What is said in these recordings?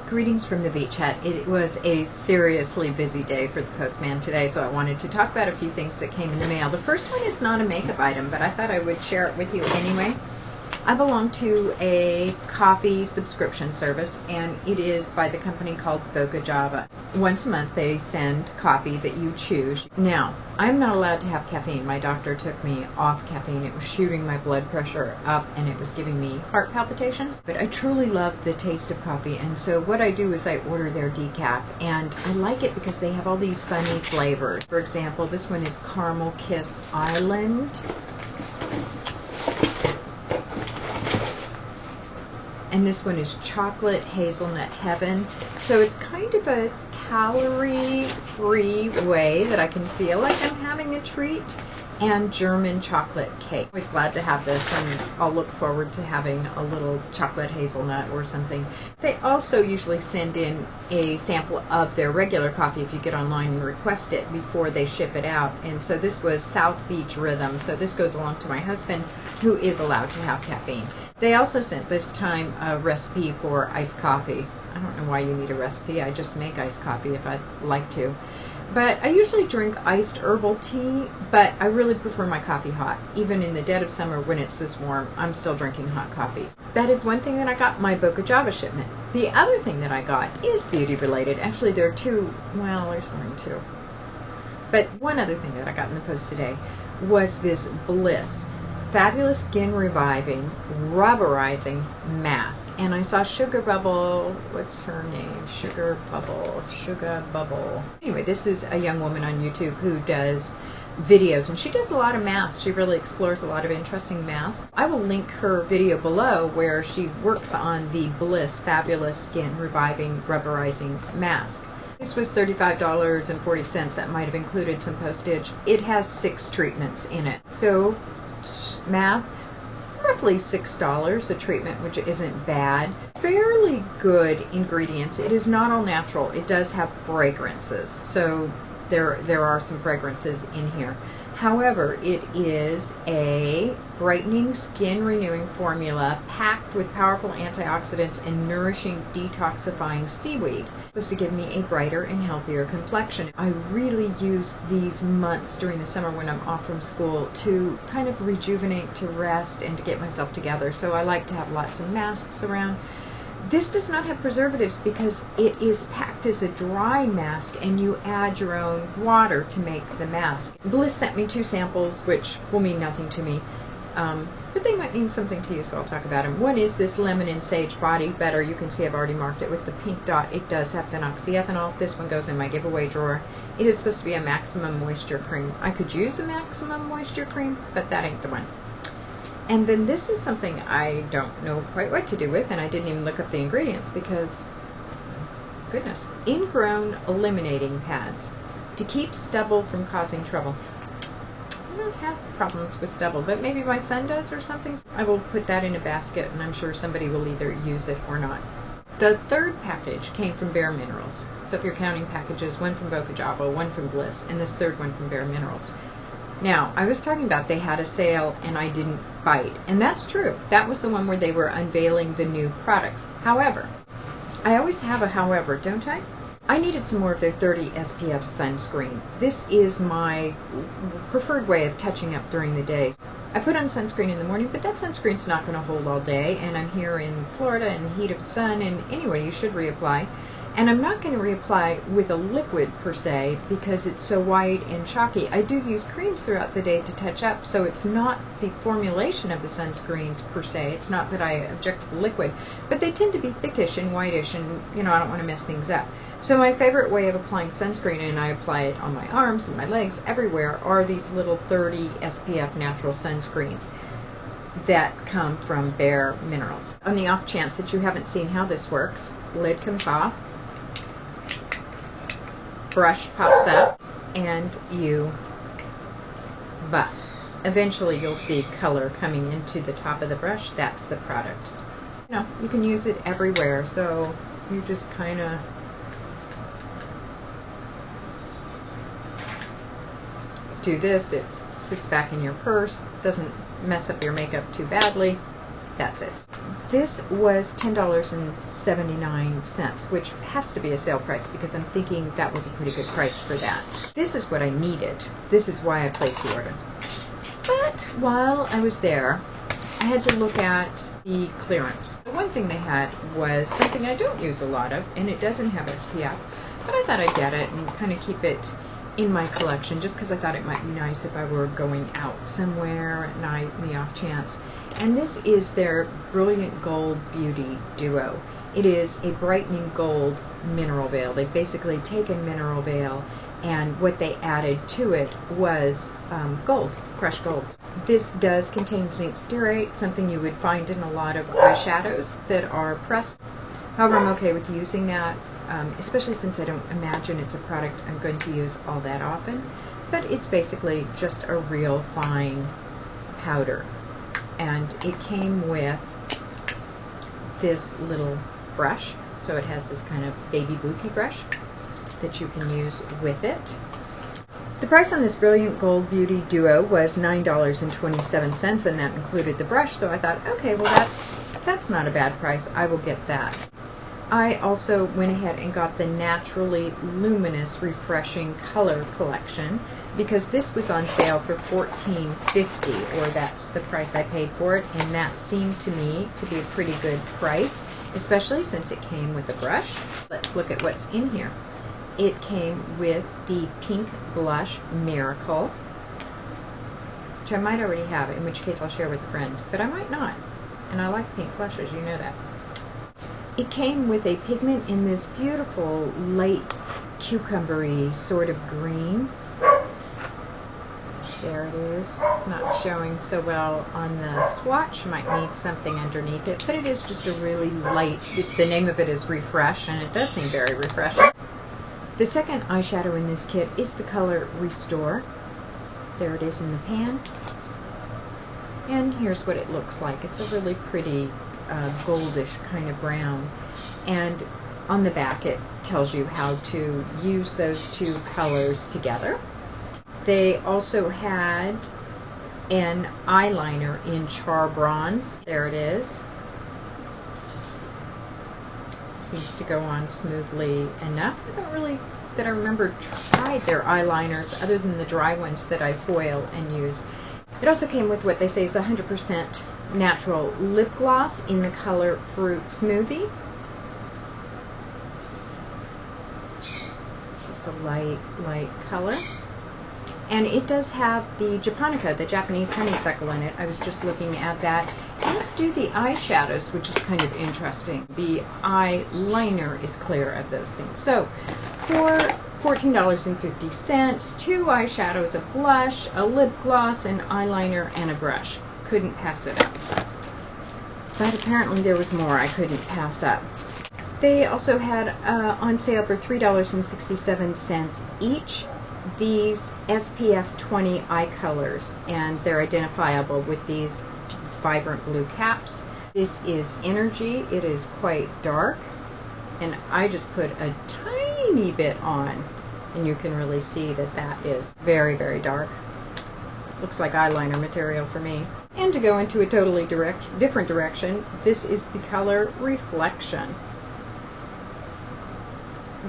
Greetings from the beach hut. It was a seriously busy day for the postman today, so I wanted to talk about a few things that came in the mail. The first one is not a makeup item, but I thought I would share it with you anyway. I belong to a coffee subscription service, and it is by the company called Boca Java. Once a month they send coffee that you choose. Now, I'm not allowed to have caffeine. My doctor took me off caffeine. It was shooting my blood pressure up and it was giving me heart palpitations. But I truly love the taste of coffee, and so what I do is I order their decaf, and I like it because they have all these funny flavors. For example, this one is Caramel Kiss Island. And this one is Chocolate Hazelnut Heaven. So it's kind of a calorie-free way that I can feel like I'm having a treat. And German chocolate cake. I'm always glad to have this, and I'll look forward to having a little chocolate hazelnut or something. They also usually send in a sample of their regular coffee if you get online and request it before they ship it out. And so this was South Beach Rhythm. So this goes along to my husband, who is allowed to have caffeine. They also sent this time a recipe for iced coffee. I don't know why you need a recipe. I just make iced coffee if I'd like to. But I usually drink iced herbal tea, but I really prefer my coffee hot. Even in the dead of summer when it's this warm, I'm still drinking hot coffees. That is one thing that I got, my Boca Java shipment. The other thing that I got is beauty related. Actually, there are two, well, there's more than two. But one other thing that I got in the post today was this Bliss Fabulous Skin Reviving Rubberizing Mask. And I saw Sugar Bubble, what's her name? Sugar Bubble. Anyway, this is a young woman on YouTube who does videos, and she does a lot of masks. She really explores a lot of interesting masks. I will link her video below where she works on the Bliss Fabulous Skin Reviving Rubberizing Mask. This was $35.40. That might have included some postage. It has 6 treatments in it. So math, roughly $6 a treatment, which isn't bad. Fairly good ingredients. It is not all natural. It does have fragrances, so there are some fragrances in here. However, it is a brightening, skin renewing formula packed with powerful antioxidants and nourishing, detoxifying seaweed. It's supposed to give me a brighter and healthier complexion. I really use these months during the summer when I'm off from school to kind of rejuvenate, to rest, and to get myself together. So I like to have lots of masks around. This does not have preservatives because it is packed as a dry mask, and you add your own water to make the mask. Bliss sent me 2 samples, which will mean nothing to me, but they might mean something to you, so I'll talk about them. One is this Lemon and Sage Body Butter. You can see I've already marked it with the pink dot. It does have phenoxyethanol. This one goes in my giveaway drawer. It is supposed to be a maximum moisture cream. I could use a maximum moisture cream, but that ain't the one. And then this is something I don't know quite what to do with, and I didn't even look up the ingredients because, goodness, ingrown eliminating pads to keep stubble from causing trouble. I don't have problems with stubble, but maybe my son does or something. I will put that in a basket, and I'm sure somebody will either use it or not. The third package came from Bare Minerals. So if you're counting packages, one from Boca Java, one from Bliss, and this third one from Bare Minerals. Now, I was talking about they had a sale and I didn't bite, and that's true. That was the one where they were unveiling the new products. However, I always have a however, don't I? I needed some more of their 30 SPF sunscreen. This is my preferred way of touching up during the day. I put on sunscreen in the morning, but that sunscreen's not going to hold all day, and I'm here in Florida in the heat of the sun, and anyway, you should reapply. And I'm not going to reapply with a liquid per se because it's so white and chalky. I do use creams throughout the day to touch up, so it's not the formulation of the sunscreens per se. It's not that I object to the liquid, but they tend to be thickish and whitish, and I don't want to mess things up. So my favorite way of applying sunscreen, and I apply it on my arms and my legs, everywhere, are these little 30 SPF natural sunscreens that come from Bare Minerals. On the off chance that you haven't seen how this works, lid comes off, brush pops up, and you buff. Eventually you'll see color coming into the top of the brush. That's the product. You can use it everywhere, so you just kind of do this. It sits back in your purse, doesn't mess up your makeup too badly. That's it. This was $10.79, which has to be a sale price because I'm thinking that was a pretty good price for that. This is what I needed. This is why I placed the order. But while I was there, I had to look at the clearance. The one thing they had was something I don't use a lot of, and it doesn't have SPF, but I thought I'd get it and kind of keep it in my collection just because I thought it might be nice if I were going out somewhere at night in the off chance. And this is their Brilliant Gold Beauty Duo. It is a brightening gold mineral veil. They've basically taken mineral veil, and what they added to it was gold, crushed gold. This does contain zinc stearate, something you would find in a lot of eyeshadows that are pressed. However, I'm okay with using that, especially since I don't imagine it's a product I'm going to use all that often. But it's basically just a real fine powder. And it came with this little brush. So it has this kind of baby bouquet brush that you can use with it. The price on this Brilliant Gold Beauty Duo was $9.27, and that included the brush. So I thought, okay, well that's not a bad price. I will get that. I also went ahead and got the Naturally Luminous Refreshing Color Collection because this was on sale for $14.50, or that's the price I paid for it, and that seemed to me to be a pretty good price, especially since it came with a brush. Let's look at what's in here. It came with the Pink Blush Miracle, which I might already have, in which case I'll share with a friend, but I might not, and I like pink blushes, you know that. It came with a pigment in this beautiful light cucumbery sort of green. There it is. It's not showing so well on the swatch. You might need something underneath it, but it is just a really light, the name of it is Refresh, and it does seem very refreshing. The second eyeshadow in this kit is the color Restore. There it is in the pan. And here's what it looks like. It's a really pretty goldish kind of brown. And on the back it tells you how to use those two colors together. They also had an eyeliner in Char Bronze. There it is. Seems to go on smoothly enough. I don't really, that I remember, tried their eyeliners other than the dry ones that I foil and use. It also came with what they say is 100% natural lip gloss in the color Fruit Smoothie. It's just a light color. And it does have the japonica, the Japanese honeysuckle in it. I was just looking at that. Let's do the eyeshadows, which is kind of interesting. The eyeliner is clear of those things. So for $14.50, 2 eyeshadows, a blush, a lip gloss, an eyeliner, and a brush. Couldn't pass it up. But apparently there was more I couldn't pass up. They also had on sale for $3.67 each these SPF 20 eye colors, and they're identifiable with these vibrant blue caps. This is Energy. It is quite dark, and I just put a tiny bit on, and you can really see that that is very, very dark. Looks like eyeliner material for me. And to go into a totally different direction, this is the color Reflection.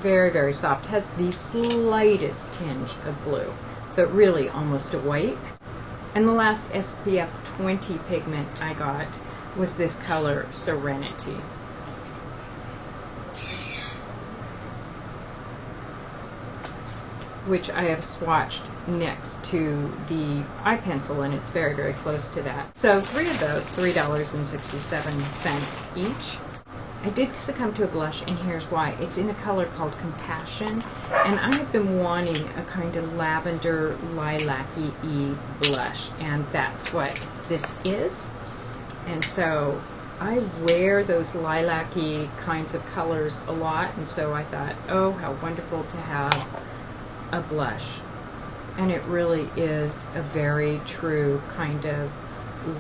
Very, very soft. Has the slightest tinge of blue, but really almost a white. And the last SPF 20 pigment I got was this color Serenity. Which I have swatched next to the eye pencil, and it's very, very close to that. So 3 of those, $3.67 each. I did succumb to a blush, and here's why. It's in a color called Compassion, and I have been wanting a kind of lavender lilac-y blush, and that's what this is. And so I wear those lilac-y kinds of colors a lot, and so I thought, oh, how wonderful to have a blush. And it really is a very true kind of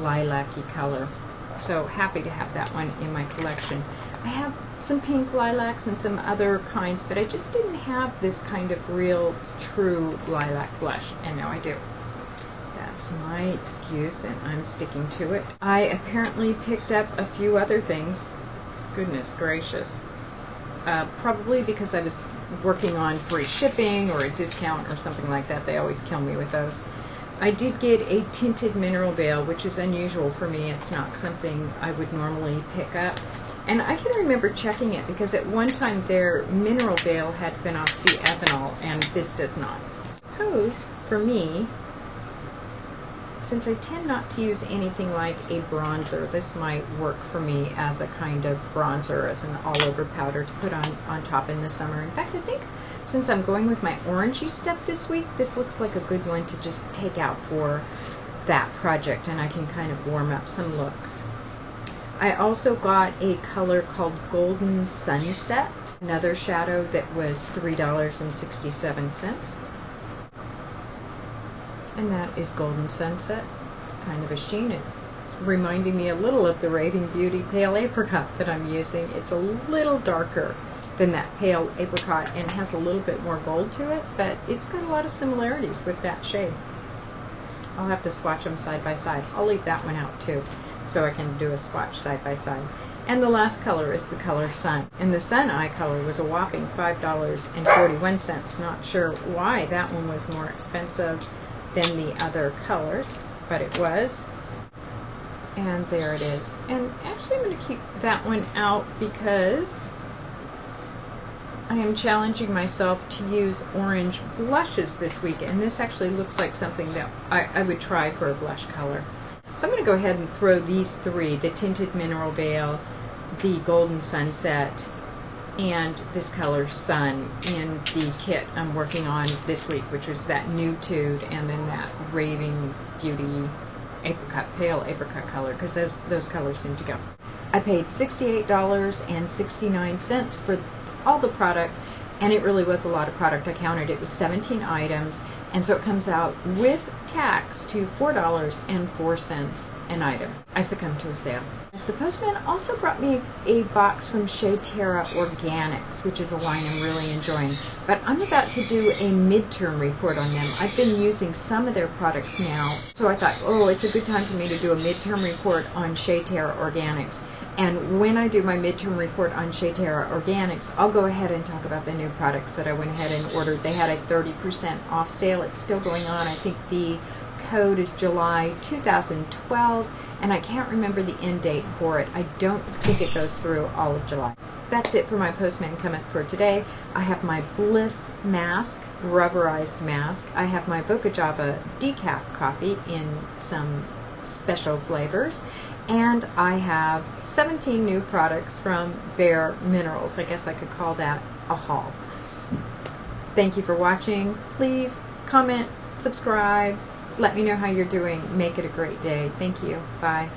lilac-y color. So happy to have that one in my collection. I have some pink lilacs and some other kinds, but I just didn't have this kind of real true lilac blush, and now I do. that's my excuse, and I'm sticking to it. I apparently picked up a few other things. Goodness gracious. Probably because I was working on free shipping or a discount or something like that. They always kill me with those. I did get a tinted mineral veil, which is unusual for me. It's not something I would normally pick up. And I can remember checking it because at one time their mineral veil had phenoxyethanol and this does not. Suppose for me, since I tend not to use anything like a bronzer, this might work for me as a kind of bronzer, as an all-over powder to put on top in the summer. In fact, I think since I'm going with my orangey stuff this week, this looks like a good one to just take out for that project, and I can kind of warm up some looks. I also got a color called Golden Sunset, another shadow that was $3.67. And that is Golden Sunset. It's kind of a sheen. It's reminding me a little of the Raving Beauty Pale Apricot that I'm using. It's a little darker than that pale apricot and has a little bit more gold to it, but it's got a lot of similarities with that shade. I'll have to swatch them side by side. I'll leave that one out too, so I can do a swatch side by side. And the last color is the color Sun. And the Sun eye color was a whopping $5.41. Not sure why that one was more expensive than the other colors, but it was. And there it is. And actually I'm going to keep that one out because I am challenging myself to use orange blushes this week, and this actually looks like something that I would try for a blush color. So I'm going to go ahead and throw these three, the Tinted Mineral Veil, the Golden Sunset, and this color Sun, in the kit I'm working on this week, which was that Nude and then that Raving Beauty Apricot, Pale Apricot color, because those colors seem to go. I paid $68.69 for all the product, and it really was a lot of product. I counted it was 17 items, and so it comes out with tax to $4.04 an item. I succumbed to a sale. The Postman also brought me a box from Shea Terra Organics, which is a line I'm really enjoying, but I'm about to do a midterm report on them. I've been using some of their products now, so I thought, oh, it's a good time for me to do a midterm report on Shea Terra Organics. And when I do my midterm report on Shea Terra Organics, I'll go ahead and talk about the new products that I went ahead and ordered. They had a 30% off sale. It's still going on. I think the code is July 2012, and I can't remember the end date for it. I don't think it goes through all of July. That's it for my Postman Cometh for today. I have my Bliss mask, rubberized mask. I have my Boca Java decaf coffee in some special flavors. And I have 17 new products from Bare Minerals. I guess I could call that a haul. Thank you for watching. Please comment, subscribe, let me know how you're doing. Make it a great day. Thank you. Bye.